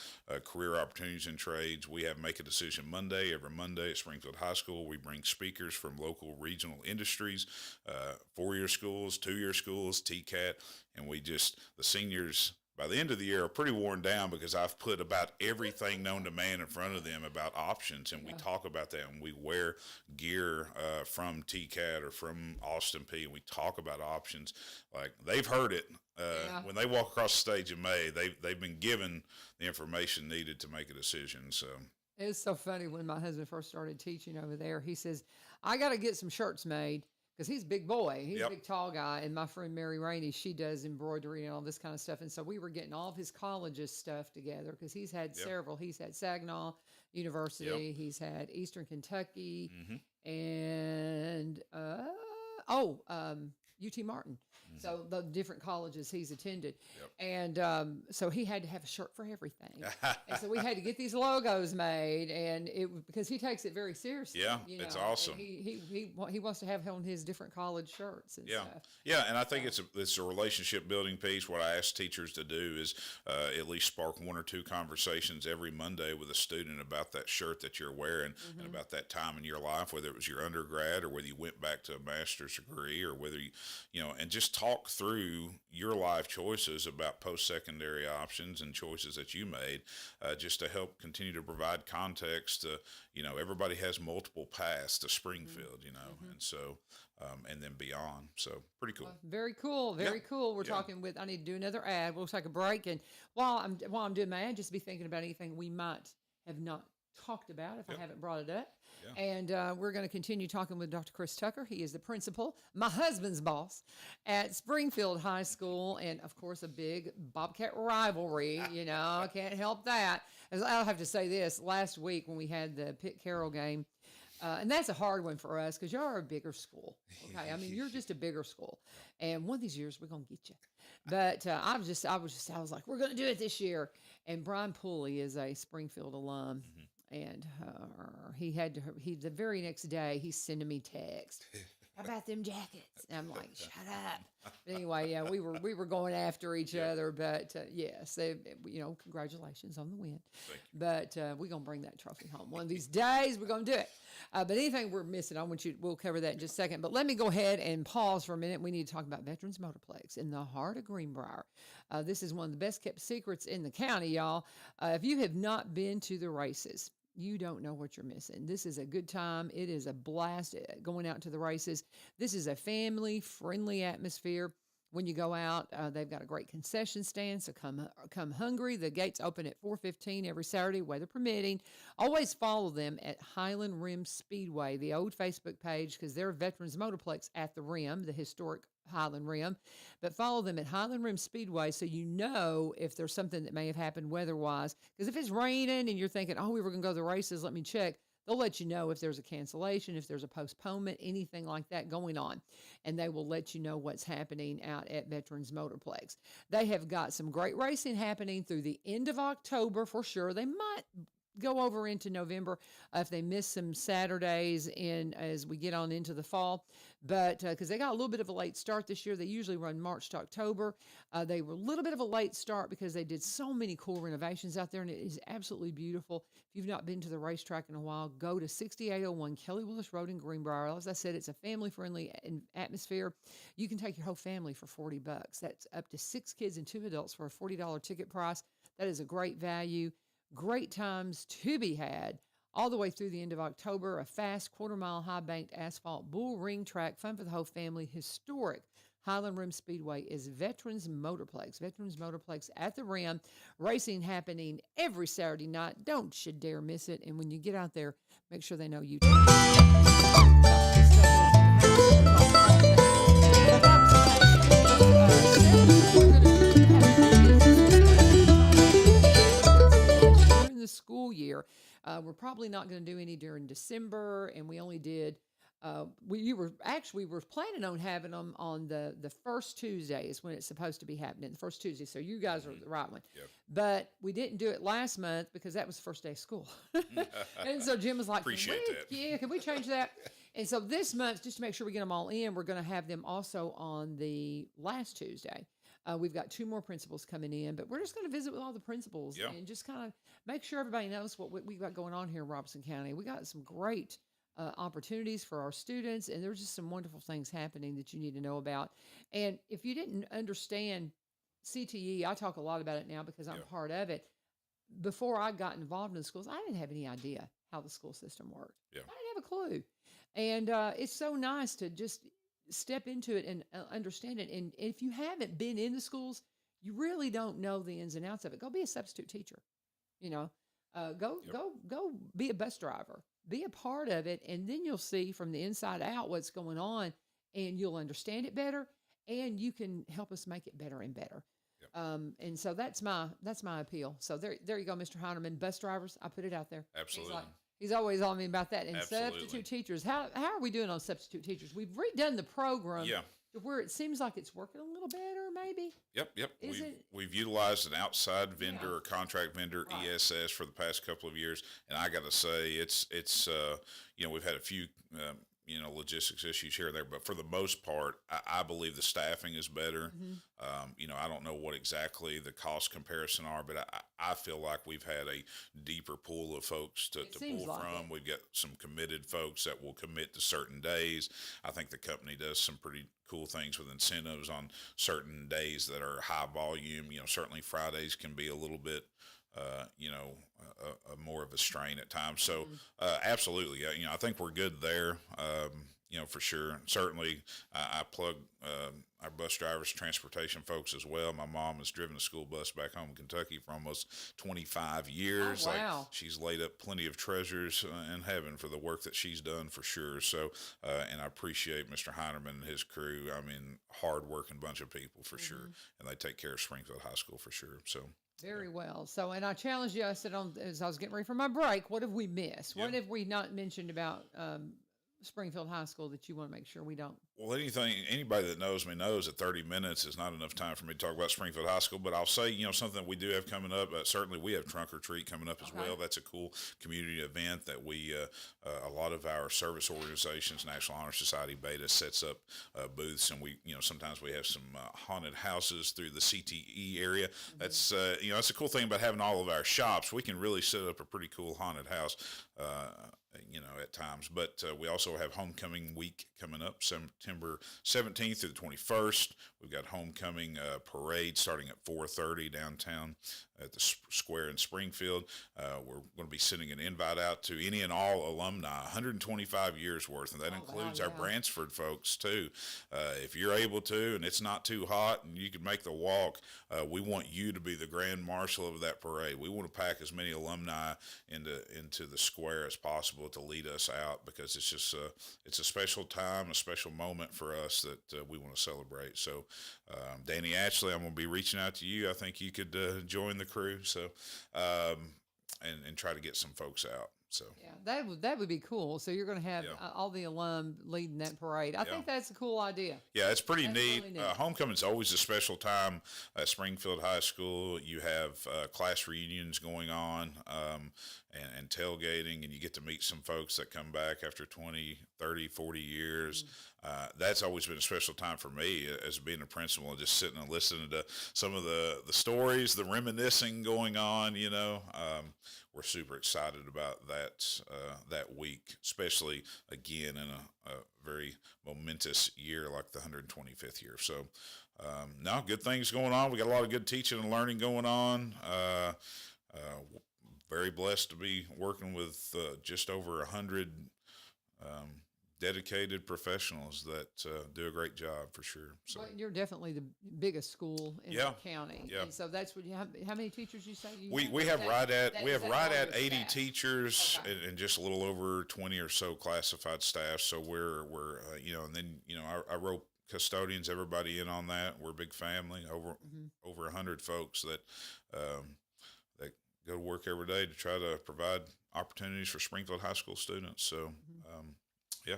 career opportunities in trades. We have Make a Decision Monday every Monday at Springfield High School. We bring speakers from local regional industries, 4-year schools, 2-year schools, TCAT, and the seniors, by the end of the year, are pretty worn down because I've put about everything known to man in front of them about options, and we talk about that, and we wear gear from TCAT or from Austin P, and we talk about options. Like, they've heard it. When they walk across the stage in May, they've been given the information needed to make a decision. So it's so funny when my husband first started teaching over there. He says, I got to get some shirts made. Because he's a big boy. He's a big, tall guy. And my friend Mary Rainey, she does embroidery and all this kind of stuff. And so we were getting all of his colleges stuff together because he's had several. He's had Saginaw University. He's had Eastern Kentucky. And, UT Martin. So the different colleges he's attended. And so he had to have a shirt for everything. And so we had to get these logos made, and because he takes it very seriously. Yeah, you know? it's awesome. And he wants to have on his different college shirts and stuff. Yeah, and I think it's a relationship building piece. What I ask teachers to do is at least spark 1 or 2 conversations every Monday with a student about that shirt that you're wearing and about that time in your life, whether it was your undergrad or whether you went back to a master's degree or whether and just talk through your life choices about post-secondary options and choices that you made, just to help continue to provide context. Everybody has multiple paths to Springfield, and so, and then beyond. So pretty cool. Very cool. Very cool. We're talking I need to do another ad. We'll take a break. And while I'm doing my ad, just be thinking about anything we might have not talked about if I haven't brought it up. And we're going to continue talking with Dr. Chris Tucker. He is the principal, my husband's boss, at Springfield High School, and of course a big Bobcat rivalry. I can't help that. As I'll have to say this, last week when we had the Pitt Carroll game, and that's a hard one for us because you're a bigger school. Okay, I mean you're just a bigger school, and one of these years we're gonna get you. But I was like, we're gonna do it this year. And Brian Pulley is a Springfield alum. And the very next day, he's sending me text. How about them jackets? And I'm like, shut up. But anyway, we were going after each other, but yes, congratulations on the win. But we're gonna bring that trophy home one of these days. We're gonna do it. But anything we're missing, we'll cover that in just a second. But let me go ahead and pause for a minute. We need to talk about Veterans Motorplex in the heart of Greenbrier. This is one of the best kept secrets in the county, y'all. If you have not been to the races, you don't know what you're missing. This is a good time. It is a blast going out to the races. This is a family-friendly atmosphere. When you go out, they've got a great concession stand, so come hungry. The gates open at 4:15 every Saturday, weather permitting. Always follow them at Highland Rim Speedway, the old Facebook page, because they're Veterans Motorplex at the Rim, the historic Highland Rim, but follow them at Highland Rim Speedway so you know if there's something that may have happened weather-wise. Because if it's raining and you're thinking, oh, we were going to go to the races, let me check, they'll let you know if there's a cancellation, if there's a postponement, anything like that going on. And they will let you know what's happening out at Veterans Motorplex. They have got some great racing happening through the end of October for sure. They might go over into November if they miss some Saturdays in as we get on into the fall. But because they got a little bit of a late start this year, they usually run March to October. They were a little bit of a late start because they did so many cool renovations out there, and it is absolutely beautiful. If you've not been to the racetrack in a while, go to 6801 Kelly Willis Road in Greenbrier. As I said, it's a family-friendly atmosphere. You can take your whole family for $40. That's up to 6 kids and 2 adults for a $40 ticket price. That is a great value. Great times to be had all the way through the end of October. A fast quarter-mile high-banked asphalt bull ring track, fun for the whole family. Historic Highland Rim Speedway is Veterans Motorplex. Veterans Motorplex at the Rim. Racing happening every Saturday night. Don't you dare miss it. And when you get out there, make sure they know you. The school year. We're probably not going to do any during December, and we only did. We were planning on having them on the first Tuesday is when it's supposed to be happening, the first Tuesday. So you guys are the right one. Yep. But we didn't do it last month because that was the first day of school, and so Jim was like, Appreciate that. Yeah, can we change that? And so this month, just to make sure we get them all in, we're going to have them also on the last Tuesday. We've got 2 more principals coming in, but we're just going to visit with all the principals and just kind of make sure everybody knows what we got going on here in Robeson County. We got some great opportunities for our students, and there's just some wonderful things happening that you need to know about. And if you didn't understand CTE, I talk a lot about it now because I'm part of it. Before I got involved in the schools, I didn't have any idea how the school system worked. Yeah. I didn't have a clue. And it's so nice to just step into it and understand it. And if you haven't been in the schools, you really don't know the ins and outs of it. Go be a substitute teacher, go be a bus driver, be a part of it. And then you'll see from the inside out what's going on, and you'll understand it better, and you can help us make it better and better. Yep. And so that's my appeal. So there you go, Mr. Heinerman. Bus drivers, I put it out there. Absolutely. He's always on me about that. And Absolutely. Substitute teachers, how are we doing on substitute teachers? We've redone the program to where it seems like it's working a little better, maybe. Yep. We've utilized an outside vendor or contract vendor, ESS, for the past couple of years, and I got to say, it's we've had a few logistics issues here or there, but for the most part, I believe the staffing is better. Mm-hmm. I don't know what exactly the cost comparison are, but I feel like we've had a deeper pool of folks to pull from. We've got some committed folks that will commit to certain days. I think the company does some pretty cool things with incentives on certain days that are high volume. Certainly Fridays can be a little bit more of a strain at times. So, absolutely, I think we're good there. For sure. Certainly, I plug our bus drivers, transportation folks as well. My mom has driven a school bus back home in Kentucky for almost 25 years. Oh, wow. She's laid up plenty of treasures in heaven for the work that she's done, for sure. So, and I appreciate Mr. Heinerman and his crew. I mean, hard-working bunch of people, for sure. And they take care of Springfield High School, for sure. So. Very well. So, and I challenged you, I said, as I was getting ready for my break, what have we missed? What have we not mentioned about Springfield High School that you want to make sure we don't? Well, anybody that knows me knows that 30 minutes is not enough time for me to talk about Springfield High School, but I'll say, something we do have coming up. Certainly we have Trunk or Treat coming up as well. That's a cool community event that we, a lot of our service organizations, National Honor Society, Beta, sets up booths, and we, sometimes we have some haunted houses through the CTE area. That's, that's a cool thing about having all of our shops. We can really set up a pretty cool haunted house, at times. But we also have Homecoming Week coming up, September 17th through the 21st. We've got Homecoming Parade starting at 4:30 downtown at the square in Springfield. We're going to be sending an invite out to any and all alumni, 125 years worth, and that includes our Bransford folks too. If you're able to, and it's not too hot, and you can make the walk, we want you to be the grand marshal of that parade. We want to pack as many alumni into the square as possible to lead us out, because it's just it's a special time, a special moment for us that we want to celebrate. So, Danny Ashley, I'm going to be reaching out to you. I think you could join the crew. So, and try to get some folks out. So yeah, that would be cool. So you're going to have all the alum leading that parade. I think that's a cool idea. Yeah, it's pretty neat. Really neat. Homecoming's always a special time at Springfield High School. You have class reunions going on and tailgating, and you get to meet some folks that come back after 20, 30, 40 years. That's always been a special time for me as being a principal, just sitting and listening to some of the stories, the reminiscing going on, we're super excited about that week, especially again in a very momentous year like the 125th year. So, no, good things going on. We got a lot of good teaching and learning going on. Very blessed to be working with just over 100 dedicated professionals that do a great job for sure. So well, you're definitely the biggest school in the county. Yeah. And so that's what you have. How many teachers you say you we have right at 80 teachers and just a little over 20 or so classified staff. So we're and then I wrote custodians, everybody in on that. We're a big family, over 100 folks that that go to work every day to try to provide opportunities for Springfield High School students. So yeah.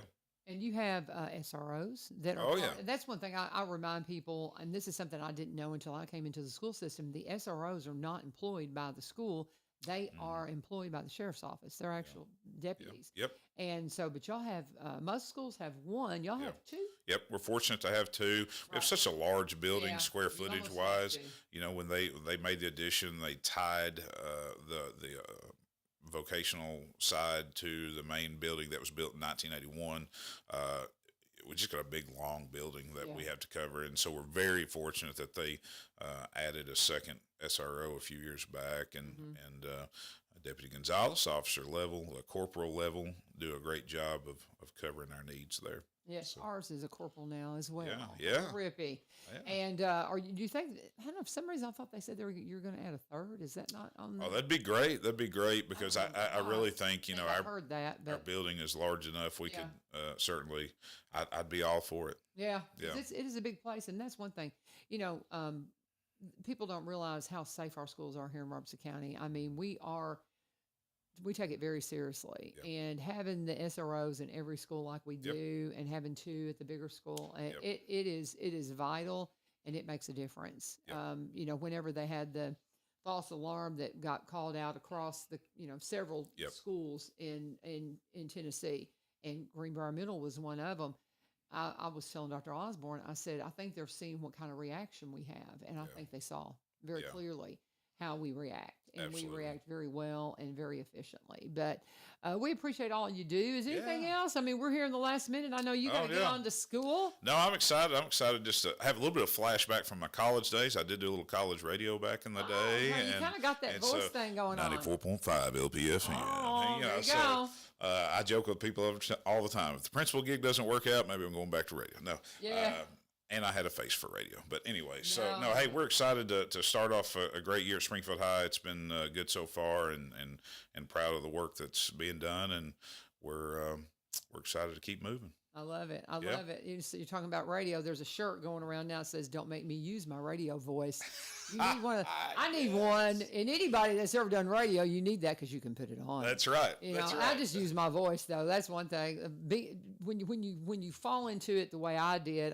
And you have SROs that are. That's one thing I remind people, and this is something I didn't know until I came into the school system. The SROs are not employed by the school; they are employed by the sheriff's office. They're actual deputies. Yep. And so, but y'all have most schools have one. Y'all have two. Yep, we're fortunate to have two. We have such a large building, square footage wise. When they made the addition, they tied the vocational side to the main building that was built in 1981. We just got a big, long building that we have to cover, and so we're very fortunate that they added a second SRO a few years back, and Deputy Gonzalez, officer level, corporal level, do a great job of covering our needs there. Yes, ours is a corporal now as well. Yeah. Rippy. Yeah. And do you think, I don't know, for some reason I thought they said you're going to add a third. Is that not on there? Oh, that'd be great. That'd be great because I really think, I've heard that, but our building is large enough. We could certainly, I'd be all for it. Yeah. It is a big place. And that's one thing, people don't realize how safe our schools are here in Robertson County. I mean, we take it very seriously, and having the SROs in every school like we do, and having two at the bigger school, it is vital, and it makes a difference. Whenever they had the false alarm that got called out across the several schools in Tennessee, and Greenbrier Middle was one of them. I was telling Dr. Osborne, I said, I think they're seeing what kind of reaction we have, and I think they saw very clearly how we react. And Absolutely. We react very well and very efficiently. But we appreciate all you do. Is there anything else? I mean, we're here in the last minute. I know you got to get on to school. No, I'm excited. I'm excited just to have a little bit of flashback from my college days. I did do a little college radio back in the day. You kind of got that voice thing going on. 94.5 LPFM. Oh, there you go. I joke with people all the time. If the principal gig doesn't work out, maybe I'm going back to radio. No. Yeah. And I had a face for radio. But anyway, hey, we're excited to start off a great year at Springfield High. It's been good so far, and proud of the work that's being done, and we're excited to keep moving. I love it. I love it. You're talking about radio. There's a shirt going around now that says, "Don't make me use my radio voice." You need one. I need one. And anybody that's ever done radio, you need that because you can put it on. That's right. I just use my voice though. That's one thing. When you fall into it the way I did,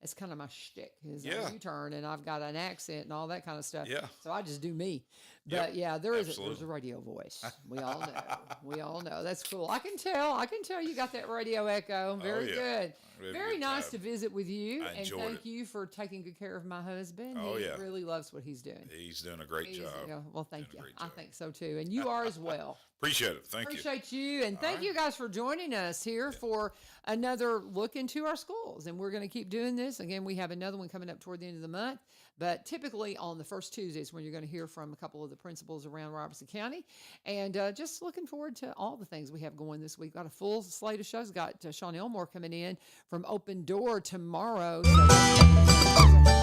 it's kind of my shtick. You turn, and I've got an accent and all that kind of stuff. Yeah. So I just do me. But yeah, there's a absolutely. radio voice. We all know. We all know. That's cool. I can tell. I can tell you got that radio echo. Very yeah. good. We had a Very good nice time. to visit with you. I And enjoyed thank it. you for taking good care of my husband. Oh, He yeah. really loves what he's doing. He's doing a great job. Yeah, well, thank you. Doing a great I job. think so too. And you are as well. Appreciate it. Thank you. Appreciate you. And thank right. you guys for joining us here for another look into our schools. And we're going to keep doing this. Again, we have another one coming up toward the end of the month. But typically on the first Tuesdays when you're going to hear from a couple of the principals around Robertson County. And just looking forward to all the things we have going this week. Got a full slate of shows. Got Sean Elmore coming in from Open Door tomorrow. So